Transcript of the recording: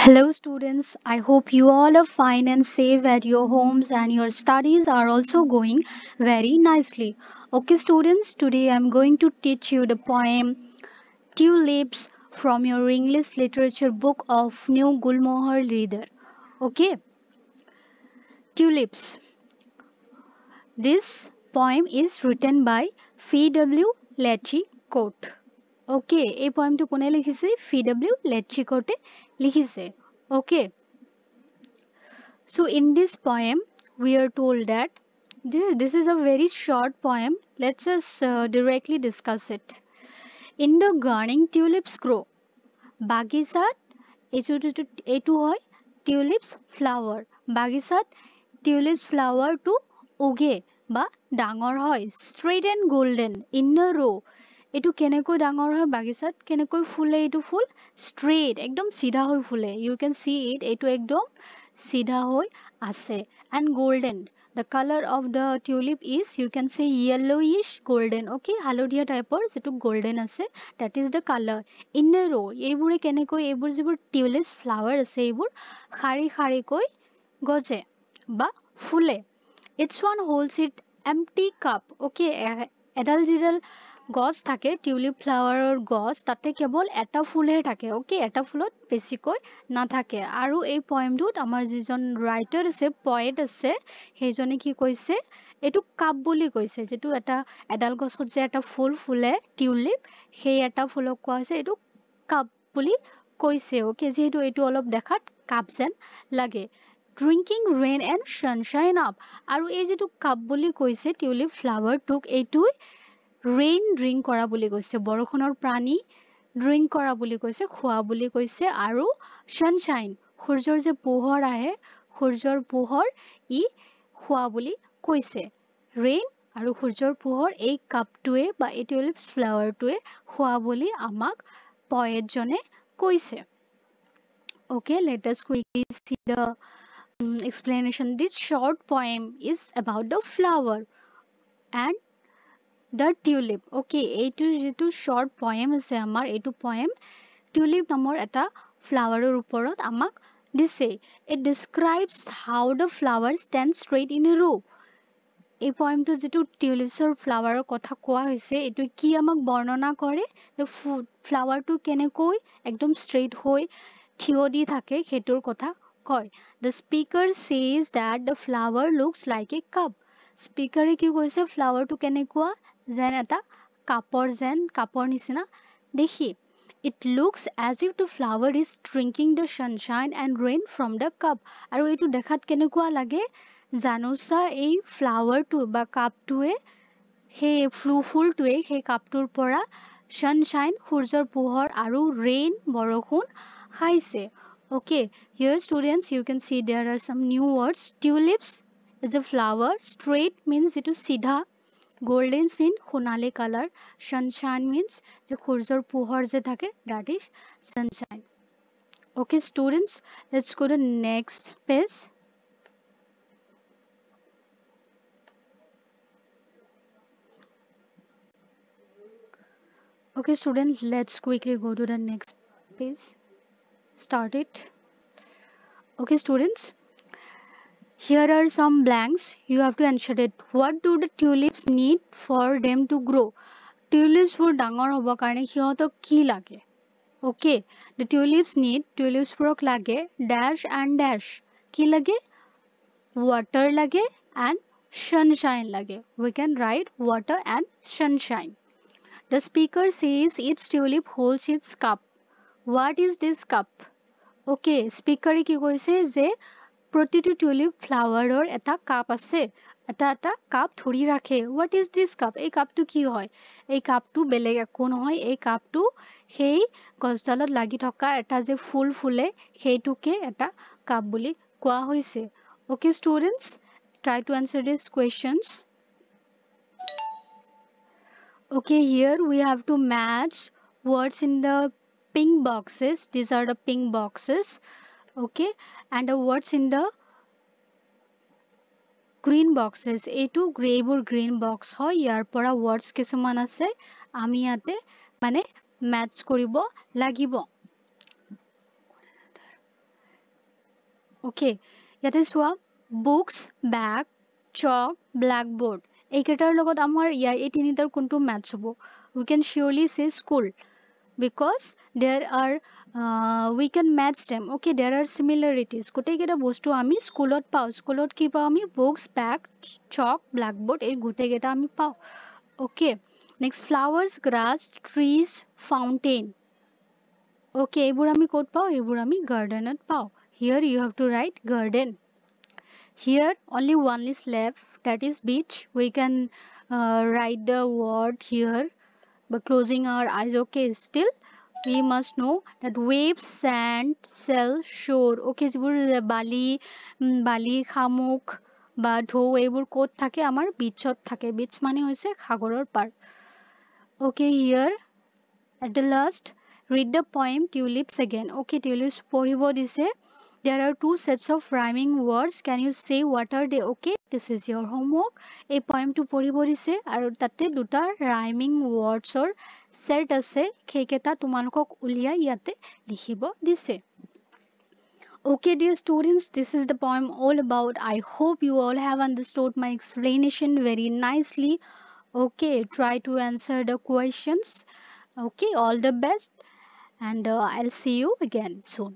Hello, students. I hope you all are fine and safe at your homes and your studies are also going very nicely. Okay, students, today I'm going to teach you the poem Tulips from your English literature book of New Gulmohar reader. Okay, Tulips. This poem is written by F.W. Lechicote. Okay, এই পোয়েমটো কোনে লিখিছে? F.W. Lechicote লিখিছে. Okay. So in this poem, we are told that this is a very short poem. Let's just directly discuss it. In the gardening, tulips grow. বাগিচাত এইটো হয় tulips flower. বাগিচাত tulips flower টো উগে বা ডাঙৰ হয় straight and golden in a row. এইটো কেনেকৈ ডাঙৰ হয় বাগিচাত কেনেকৈ ফুলে এইটো ফুল straight একদম সিধা হৈ ফুলে. You can see it এইটো একদম সিধা হৈ আছে and golden. The color of the tulip is you can say yellowish golden. Okay, হালধীয়া টাইপৰ যেটো golden আছে that is the color in a row. এইবোৰে কেনেকৈ এইবোৰ যিবোৰ tulips flower আছে এইবোৰ শাৰী শাৰীকৈ গজে বা ফুলে. Each one holds it empty cup. Okay, এডাল যিডাল গছ থাকে টিউলিপ ফ্লাৱাৰৰ গছ তাতে কেৱল এটা ফুলহে থাকে. ওকে, এটা ফুলত বেছিকৈ নাথাকে. আৰু এই পয়েমটোত আমাৰ যিজন ৰাইটাৰ আছে পয়েট আছে সেইজনে কি কৈছে এইটো কাপ বুলি কৈছে. যেটো এটা এডাল গছত যে এটা ফুল ফুলে টিউলিপ সেই এটা ফুলক কোৱা হৈছে এইটো কাপ বুলি কৈছে. ওকে, যেহেতু এইটো অলপ দেখাত কাপ যেন লাগে. Drinking rain and sunshine up. আৰু এই যেটো কাপ বুলি কৈছে টিউলিপ ফ্লাৱাৰটোক এইটো rain drink কৰা বুলি কৈছে. বৰষুণৰ প্ৰাণী drink কৰা বুলি কৈছে, খোৱা বুলি কৈছে. আৰু sunshine সূৰ্যৰ যে পোহৰ আহে সূৰ্যৰ পোহৰ ই খোৱা বুলি কৈছে. rain আৰু সূৰ্যৰ পোহৰ এই কাপটোৱে বা এই টিউলিপ ফ্লাৱাৰটোৱে খোৱা বুলি আমাক পয়েটজনে কৈছে. Okay, let us quickly see the explanation. This short poem is about the flower and the tulip. Okay, এইটো যেটো short poem আছে আমাৰ এইটো poem tulip নামৰ এটা ফ্লাৱাৰৰ ওপৰত আমাক দিছে. It describes how the flower stands straight in a row. এই poemটো যেটো tulipsৰ ফ্লাৱাৰৰ কথা কোৱা হৈছে এইটো কি আমাক বৰ্ণনা কৰে যে ফ্লাৱাৰটো কেনেকৈ একদম straight হৈ থিয় দি থাকে হেতুৰ কথা কয়. The speaker says that the flower looks like a cup. স্পিকাৰে কি কৈছে ফ্লাৱাৰটো কেনেকুৱা যেন এটা কাপৰ নিচিনা দেখি. It looks as if the flower is drinking the sunshine and rain from the cup. আৰু এইটো দেখাত কেনেকুৱা লাগে জানোচা এই ফ্লাৱাৰটো বা কাপটোৱে সেই ফুলটোৱে সেই কাপটোৰ পৰা sunshine সূৰ্যৰ পোহৰ আৰু rain বৰষুণ খাইছে. Okay, here students you can see there are some new words. Tulips is a flower. Straight means it is সিধা. Golden means সোণালী color. Sunshine means যে সূৰ্যৰ পোহৰ যে থাকে that is sunshine. Okay students, let's go to next page. Okay students, let's quickly go to the next page. Start it. Okay students, here are some blanks. You have to answer it. What do the tulips need for them to grow? Tulips বোৰ ডাঙৰ হ'ব কাৰণে সিহঁতক কি লাগে? Okay, the tulips বোৰক লাগে dash and dash. কি লাগে? Water লাগে and sunshine লাগে. We can write water and sunshine. The speaker says each tulip holds its cup. What is this cup? Okay, speaker কি কৈছে যে প্ৰতিটো টিউলিপ ফ্লাৱাৰৰ এটা কাপ আছে, এটা কাপ ধৰি ৰাখে. What is this cup? এই কাপটো কি হয়? এই কাপটো বেলেগ একো নহয়. এই কাপটো সেই গছডালত লাগি থকা এটা যে ফুল ফুলে সেইটোকে এটা কাপ বুলি কোৱা হৈছে. Okay students, try to answer these questions. Okay, here we have to match words in the pink boxes. These are the pink boxes. Okay, and the words in the green boxes. এইটো গ্ৰেবোৰ green box হয়. ইয়াৰ পৰা words কিছুমান আছে আমি ইয়াতে মানে match কৰিব লাগিব. অ'কে, ইয়াতে চোৱা বুকছ, বেগ, চক, ব্লেকবোৰ্ড এইকেইটাৰ লগত আমাৰ এই তিনিটাৰ কোনটো মেটচ হ'ব? We can surely say school because there are we can match them. Okay, there are similarities. গোটেইকেইটা বস্তু আমি স্কুলত পাওঁ। স্কুলত কি পাওঁ আমি? বুকছ, বেগ, চক, ব্লেকবোৰ্ড এই গোটেইকেইটা আমি পাওঁ। Okay, next flowers, grass, trees, fountain. Okay, এইবোৰ আমি ক'ত পাওঁ? এইবোৰ আমি গাৰ্ডেনত পাওঁ। Here you have to write garden. Here only one is left, that is beach. We can write the word here by closing our eyes. Okay, still we must know that waves, sand, shell, shore. Okay, যিবোৰ বালি বালি শামুক বা ঢৌ এইবোৰ ক'ত থাকে? আমাৰ বিচত থাকে। বিচ মানে হৈছে সাগৰৰ পাৰ। Okay, here at the last, read the poem Tulips again. Okay, Tulips পঢ়িব দিছে. There are two sets of rhyming words. Can you say what are they? Okay, this is your homework. এই poemটো পঢ়িব দিছে আৰু তাতে দুটা rhyming wordsৰ set আছে, সেইকেইটা তোমালোকক উলিয়াই ইয়াতে লিখিব দিছে। Okay, dear students, this is the poem all about. I hope you all have understood my explanation very nicely. Okay, try to answer the questions. Okay, all the best, and I'll see you again soon.